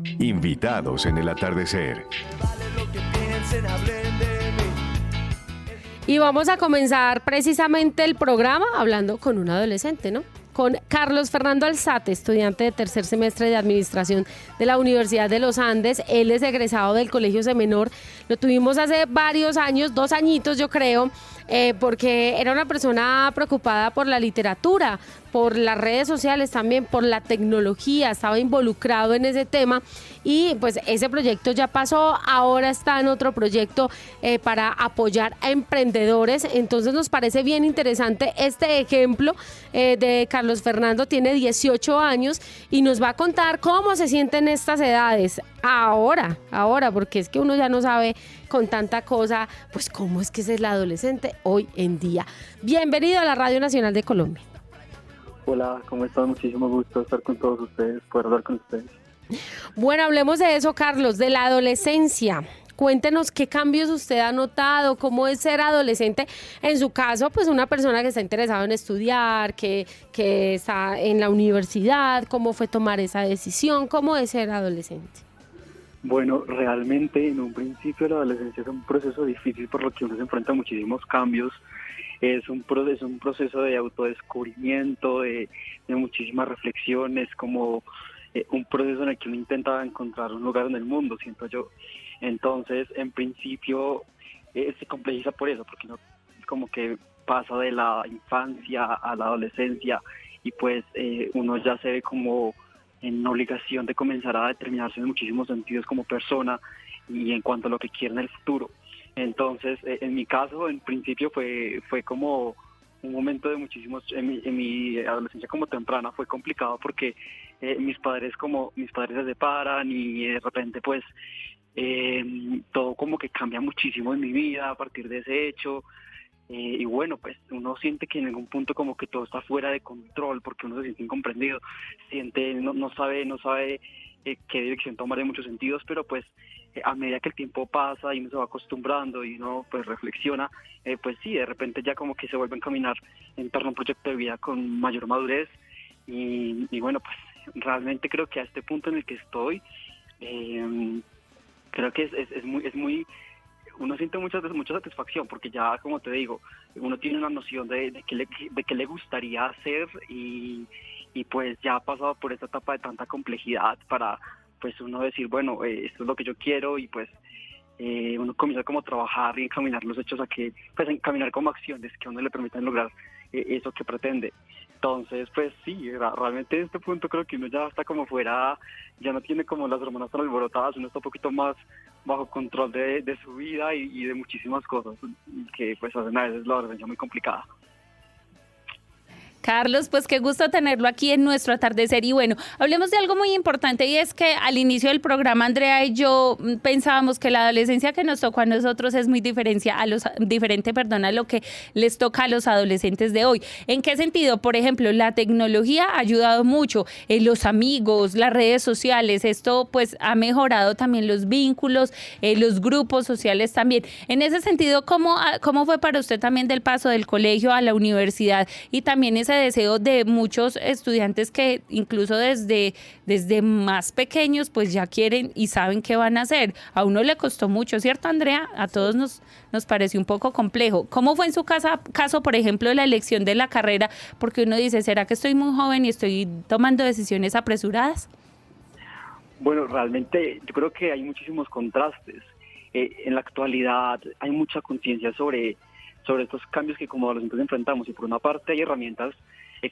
Invitados en el atardecer. Y vamos a comenzar precisamente el programa hablando con un adolescente, ¿no? Con Carlos Fernando Alzate, estudiante de tercer semestre de Administración de la Universidad de los Andes. Él es egresado del Colegio Semenor. Lo tuvimos hace varios años, 2 añitos yo creo, porque era una persona preocupada por la literatura, por las redes sociales también, por la tecnología, estaba involucrado en ese tema y pues ese proyecto ya pasó, ahora está en otro proyecto para apoyar a emprendedores. Entonces nos parece bien interesante este ejemplo de Carlos Fernando. Tiene 18 años y nos va a contar cómo se sienten estas edades ahora, porque es que uno ya no sabe con tanta cosa, pues cómo es que es el adolescente hoy en día. Bienvenido a la Radio Nacional de Colombia. Hola, ¿cómo están? Muchísimo gusto estar con todos ustedes, poder hablar con ustedes. Bueno, hablemos de eso, Carlos, de la adolescencia. Cuéntenos qué cambios usted ha notado, cómo es ser adolescente. En su caso, pues una persona que está interesada en estudiar, que está en la universidad, ¿cómo fue tomar esa decisión? ¿Cómo es ser adolescente? Bueno, realmente en un principio la adolescencia es un proceso difícil por lo que uno se enfrenta a muchísimos cambios. Es un proceso de autodescubrimiento, de muchísimas reflexiones, como un proceso en el que uno intenta encontrar un lugar en el mundo, siento yo. Entonces, en principio, se complejiza por eso, porque no es como que pasa de la infancia a la adolescencia y pues uno ya se ve como en obligación de comenzar a determinarse en muchísimos sentidos como persona y en cuanto a lo que quiere en el futuro. Entonces, en mi caso, en principio fue como un momento de muchísimos, en mi adolescencia como temprana fue complicado porque mis padres se separan y de repente pues todo como que cambia muchísimo en mi vida a partir de ese hecho. Y bueno, pues uno siente que en algún punto como que todo está fuera de control porque uno se siente incomprendido, no sabe qué dirección tomar en muchos sentidos, pero pues a medida que el tiempo pasa y uno se va acostumbrando y uno pues reflexiona, pues sí, de repente ya como que se vuelve a encaminar en torno a un proyecto de vida con mayor madurez y bueno, pues realmente creo que a este punto en el que estoy, creo que es muy uno siente mucha satisfacción porque ya, como te digo, uno tiene una noción de qué le gustaría hacer y pues ya ha pasado por esta etapa de tanta complejidad para pues uno decir, bueno, esto es lo que yo quiero y pues uno comienza como a trabajar y encaminar los hechos a que, pues encaminar como acciones que a uno le permitan lograr eso que pretende. Entonces, pues sí, realmente en este punto creo que uno ya está como fuera, ya no tiene como las hormonas tan alborotadas, uno está un poquito más bajo control de su vida y de muchísimas cosas que pues hacen a veces la adolescencia muy complicada. Carlos, pues qué gusto tenerlo aquí en nuestro atardecer y bueno, hablemos de algo muy importante y es que al inicio del programa Andrea y yo pensábamos que la adolescencia que nos tocó a nosotros es muy diferente a lo que les toca a los adolescentes de hoy. ¿En qué sentido? Por ejemplo, la tecnología ha ayudado mucho, los amigos, las redes sociales, esto pues ha mejorado también los vínculos, los grupos sociales también. En ese sentido, ¿cómo fue para usted también del paso del colegio a la universidad y también ese deseo de muchos estudiantes que incluso desde más pequeños pues ya quieren y saben qué van a hacer? A uno le costó mucho, ¿cierto, Andrea? A todos nos pareció un poco complejo. ¿Cómo fue en su caso, por ejemplo, la elección de la carrera? Porque uno dice, ¿será que estoy muy joven y estoy tomando decisiones apresuradas? Bueno, realmente yo creo que hay muchísimos contrastes. En la actualidad hay mucha conciencia sobre estos cambios que como adolescentes enfrentamos y por una parte hay herramientas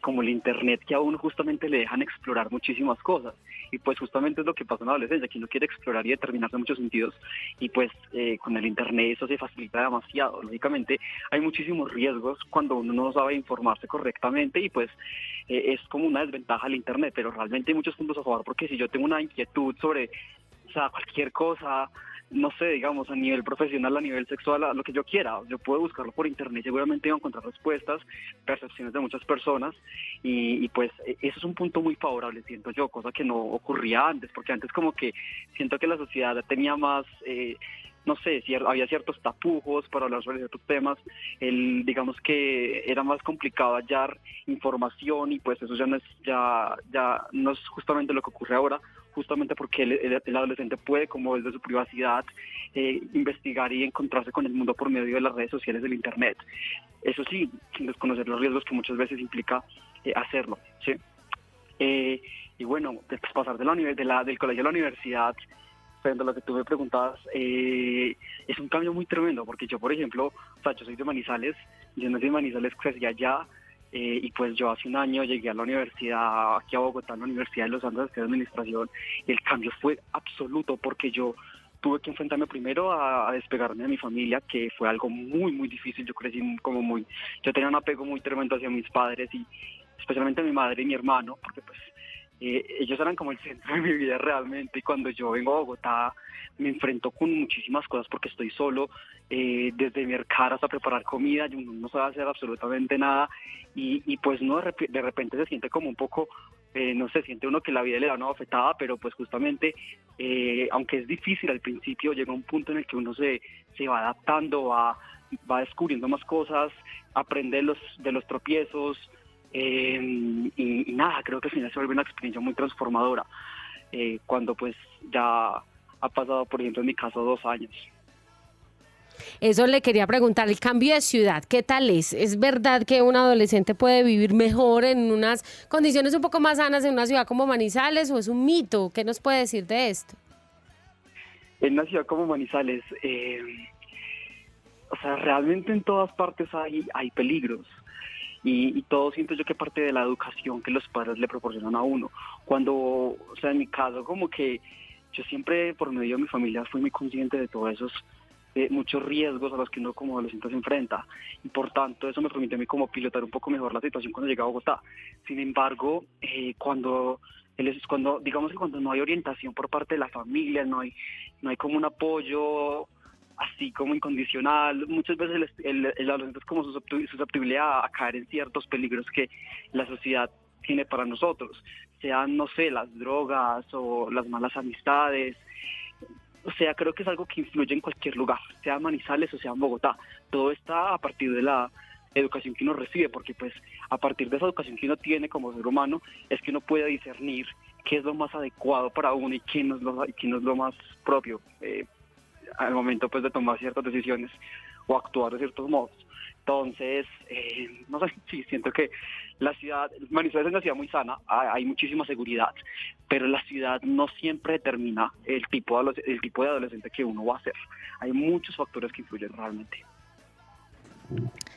como el internet que a uno justamente le dejan explorar muchísimas cosas y pues justamente es lo que pasa en la adolescencia, que uno quiere explorar y determinarse en muchos sentidos y pues con el internet eso se facilita demasiado. Lógicamente hay muchísimos riesgos cuando uno no sabe informarse correctamente y pues es como una desventaja el internet, pero realmente hay muchos puntos a favor porque si yo tengo una inquietud sobre cualquier cosa, no sé, digamos, a nivel profesional, a nivel sexual, a lo que yo quiera. Yo puedo buscarlo por internet, seguramente voy a encontrar respuestas, percepciones de muchas personas y pues eso es un punto muy favorable, siento yo, cosa que no ocurría antes, porque antes como que siento que la sociedad tenía más... no sé, había ciertos tapujos para hablar sobre ciertos temas, digamos que era más complicado hallar información y pues eso ya no es justamente lo que ocurre ahora. justamente porque el adolescente puede, como desde su privacidad, investigar y encontrarse con el mundo por medio de las redes sociales del internet. Eso sí, sin desconocer los riesgos que muchas veces implica hacerlo, ¿sí? Y bueno, después pasar del colegio a la universidad, frente a lo que tú me preguntabas, es un cambio muy tremendo, porque yo, por ejemplo, o sea, yo soy de Manizales, yo nací en Manizales, crecí allá, y pues yo hace un año llegué a la universidad, aquí a Bogotá, a la Universidad de los Andes, de Administración, y el cambio fue absoluto, porque yo tuve que enfrentarme primero a despegarme de mi familia, que fue algo muy, muy difícil. Yo crecí yo tenía un apego muy tremendo hacia mis padres, y especialmente a mi madre y mi hermano, porque pues ellos eran como el centro de mi vida realmente, y cuando yo vengo a Bogotá me enfrento con muchísimas cosas porque estoy solo, desde mercar hasta preparar comida, yo no sé hacer absolutamente nada, y pues uno de repente se siente como un poco, no sé, siente uno que la vida le da una bofetada, pero pues justamente, aunque es difícil al principio, llega un punto en el que uno se va adaptando, va descubriendo más cosas, aprende de los tropiezos, y nada, creo que al final se vuelve una experiencia muy transformadora, cuando pues ya ha pasado, por ejemplo, en mi caso, 2 años. Eso le quería preguntar, el cambio de ciudad, ¿qué tal es? ¿Es verdad que un adolescente puede vivir mejor en unas condiciones un poco más sanas en una ciudad como Manizales, o es un mito? ¿Qué nos puede decir de esto? En una ciudad como Manizales, o sea, realmente en todas partes hay peligros. Y todo siento yo que parte de la educación que los padres le proporcionan a uno. O sea, en mi caso, como que yo siempre, por medio de mi familia, fui muy consciente de todos esos muchos riesgos a los que uno como adolescente se enfrenta. Y por tanto, eso me permitió a mí como pilotar un poco mejor la situación cuando llegué a Bogotá. Sin embargo, digamos que cuando no hay orientación por parte de la familia, no hay como un apoyo así como incondicional, muchas veces el adolescente es como susceptible a caer en ciertos peligros que la sociedad tiene para nosotros, sean, no sé, las drogas o las malas amistades. O sea, creo que es algo que influye en cualquier lugar, sea Manizales o sea en Bogotá. Todo está a partir de la educación que uno recibe, porque pues a partir de esa educación que uno tiene como ser humano, es que uno puede discernir qué es lo más adecuado para uno y qué no es lo más propio, al momento pues de tomar ciertas decisiones o actuar de ciertos modos. Entonces, no sé, sí, siento que Manizales es una ciudad muy sana, hay muchísima seguridad, pero la ciudad no siempre determina el tipo de adolescente que uno va a ser. Hay muchos factores que influyen realmente.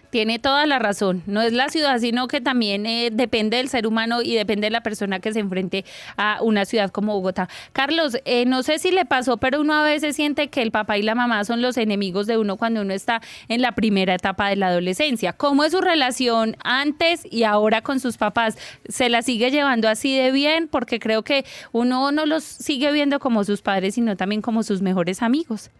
Tiene toda la razón. No es la ciudad, sino que también depende del ser humano y depende de la persona que se enfrente a una ciudad como Bogotá. Carlos, no sé si le pasó, pero uno a veces siente que el papá y la mamá son los enemigos de uno cuando uno está en la primera etapa de la adolescencia. ¿Cómo es su relación antes y ahora con sus papás? ¿Se la sigue llevando así de bien? Porque creo que uno no los sigue viendo como sus padres, sino también como sus mejores amigos.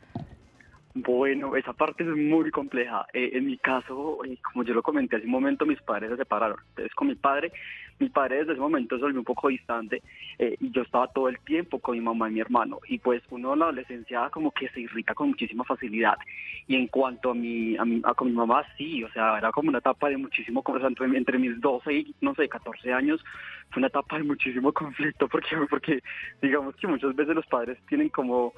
Bueno, esa parte es muy compleja. En mi caso, como yo lo comenté hace un momento, mis padres se separaron. Entonces, con mi padre desde ese momento se volvió un poco distante, y yo estaba todo el tiempo con mi mamá y mi hermano. Y pues uno en la adolescencia como que se irrita con muchísima facilidad. Y en cuanto con mi mamá, sí, o sea, era como una etapa de muchísimo, o sea, entre mis 12 y, no sé, 14 años, fue una etapa de muchísimo conflicto, porque digamos que muchas veces los padres tienen como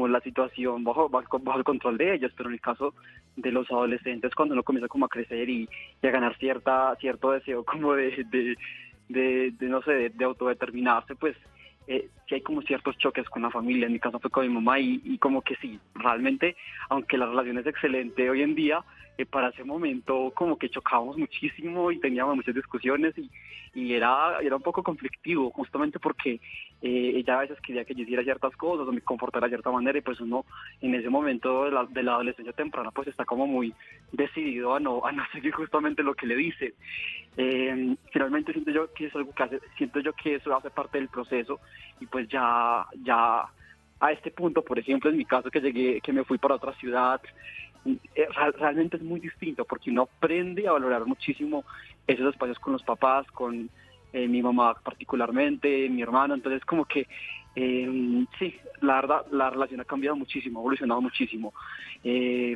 la situación bajo el control de ellos, pero en el caso de los adolescentes, cuando uno comienza como a crecer y a ganar cierto deseo como de no sé, de autodeterminarse, pues sí hay como ciertos choques con la familia. En mi caso fue con mi mamá, y como que sí, realmente, aunque la relación es excelente hoy en día, para ese momento como que chocábamos muchísimo y teníamos muchas discusiones, y era un poco conflictivo, justamente porque ella a veces quería que yo hiciera ciertas cosas o me comportara de cierta manera, y pues uno en ese momento de la adolescencia temprana pues está como muy decidido a no seguir justamente lo que le dice. Finalmente siento yo que eso hace parte del proceso, y pues ya a este punto, por ejemplo, en mi caso que me fui para otra ciudad, realmente es muy distinto, porque uno aprende a valorar muchísimo esos espacios con los papás, con mi mamá particularmente, mi hermano. Entonces como que sí, la verdad la relación ha cambiado muchísimo, ha evolucionado muchísimo,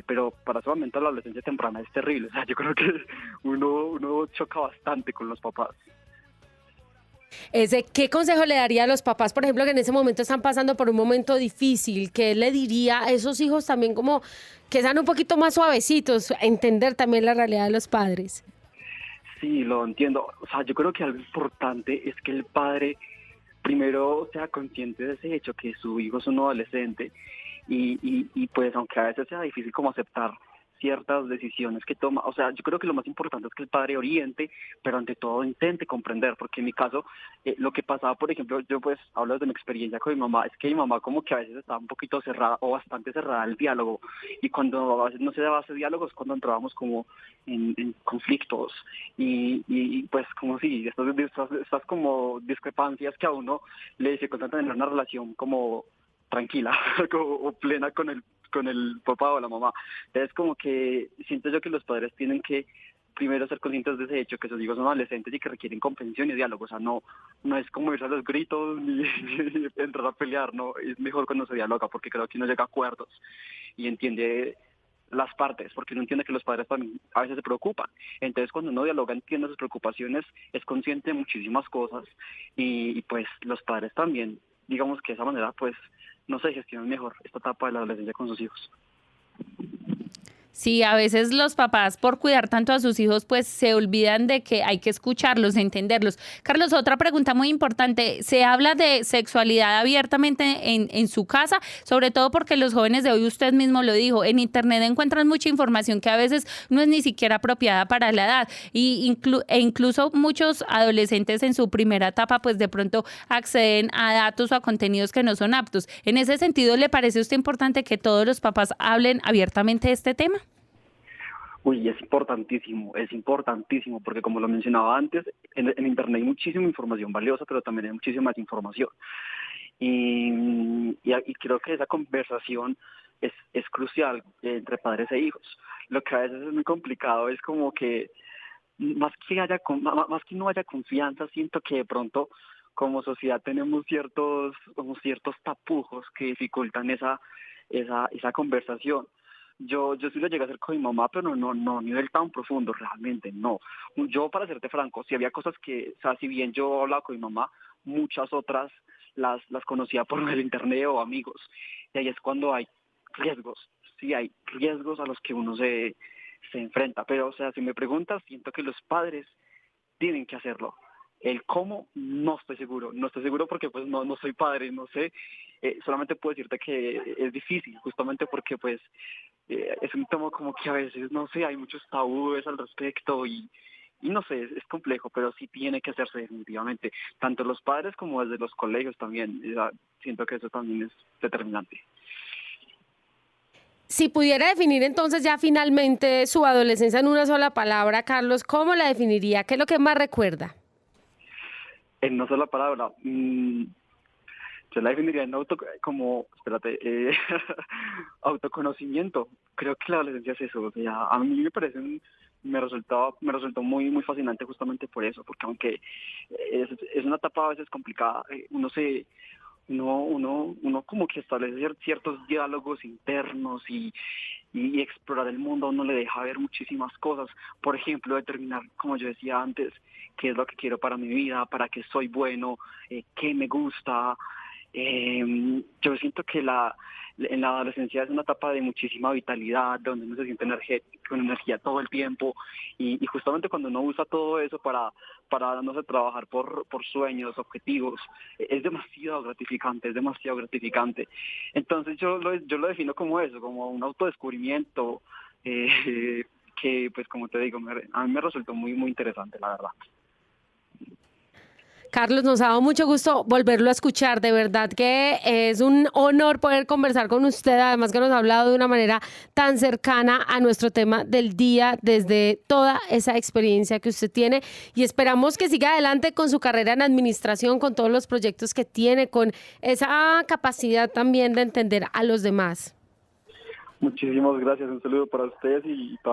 pero para ese momento la adolescencia temprana es terrible. O sea, yo creo que uno choca bastante con los papás. ¿Qué consejo le daría a los papás, por ejemplo, que en ese momento están pasando por un momento difícil? ¿Qué le diría a esos hijos también como que sean un poquito más suavecitos, a entender también la realidad de los padres? Sí, lo entiendo. O sea, yo creo que algo importante es que el padre primero sea consciente de ese hecho, que su hijo es un adolescente y pues aunque a veces sea difícil como aceptar ciertas decisiones que toma, o sea, yo creo que lo más importante es que el padre oriente, pero ante todo intente comprender, porque en mi caso, lo que pasaba, por ejemplo, yo pues hablo de mi experiencia con mi mamá, es que mi mamá como que a veces estaba un poquito cerrada o bastante cerrada al diálogo, y cuando a veces no se daba ese diálogo es cuando entrábamos como en conflictos, pues como si estas como discrepancias que a uno le dificultan tener una relación como tranquila o plena con el papá o la mamá. Entonces como que siento yo que los padres tienen que primero ser conscientes de ese hecho, que sus hijos son adolescentes y que requieren comprensión y diálogo. O sea, no es como irse a los gritos ni entrar a pelear, no, es mejor cuando se dialoga, porque creo que uno llega a acuerdos y entiende las partes, porque uno entiende que los padres también a veces se preocupan. Entonces cuando uno dialoga, entiende sus preocupaciones, es consciente de muchísimas cosas y pues los padres también, digamos que de esa manera pues no se gestionan mejor esta etapa de la adolescencia con sus hijos. Sí, a veces los papás por cuidar tanto a sus hijos pues se olvidan de que hay que escucharlos, entenderlos. Carlos, otra pregunta muy importante. ¿Se habla de sexualidad abiertamente en su casa? Sobre todo porque los jóvenes de hoy, usted mismo lo dijo, en internet encuentran mucha información que a veces no es ni siquiera apropiada para la edad e incluso muchos adolescentes en su primera etapa pues de pronto acceden a datos o a contenidos que no son aptos. En ese sentido, ¿le parece a usted importante que todos los papás hablen abiertamente de este tema? Uy, es importantísimo, porque como lo mencionaba antes, en Internet hay muchísima información valiosa, pero también hay muchísima desinformación. Y creo que esa conversación es crucial entre padres e hijos. Lo que a veces es muy complicado es como que más que no haya confianza, siento que de pronto como sociedad tenemos ciertos tapujos que dificultan esa conversación. Yo sí lo llegué a hacer con mi mamá, pero no a nivel tan profundo, realmente no. Yo, para serte franco, si había cosas que, o sea, si bien yo hablaba con mi mamá, muchas otras las conocía por el internet o amigos. Y ahí es cuando hay riesgos, sí hay riesgos a los que uno se enfrenta. Pero, o sea, si me preguntas, siento que los padres tienen que hacerlo. El cómo, no estoy seguro porque pues no soy padre, no sé, solamente puedo decirte que es difícil, justamente porque pues es un tema como que a veces, no sé, hay muchos tabúes al respecto y no sé, es complejo, pero sí tiene que hacerse definitivamente, tanto los padres como desde los colegios también, siento que eso también es determinante. Si pudiera definir entonces ya finalmente su adolescencia en una sola palabra, Carlos, ¿cómo la definiría? ¿Qué es lo que más recuerda? En una sola palabra, yo la definiría en autoconocimiento. Creo que la adolescencia es eso. O sea, a mí me resultó muy fascinante justamente por eso, porque aunque es una etapa a veces complicada, uno como que establece ciertos diálogos internos y explorar el mundo a uno le deja ver muchísimas cosas. Por ejemplo, determinar, como yo decía antes, qué es lo que quiero para mi vida, para qué soy bueno, qué me gusta. Yo siento que en la adolescencia es una etapa de muchísima vitalidad, donde uno se siente con energía todo el tiempo y justamente cuando uno usa todo eso para no sé, trabajar por sueños, objetivos, es demasiado gratificante. Entonces yo lo defino como eso, como un autodescubrimiento que pues como te digo, a mí me resultó muy interesante, la verdad. Carlos, nos ha dado mucho gusto volverlo a escuchar. De verdad que es un honor poder conversar con usted, además que nos ha hablado de una manera tan cercana a nuestro tema del día, desde toda esa experiencia que usted tiene. Y esperamos que siga adelante con su carrera en administración, con todos los proyectos que tiene, con esa capacidad también de entender a los demás. Muchísimas gracias, un saludo para ustedes y para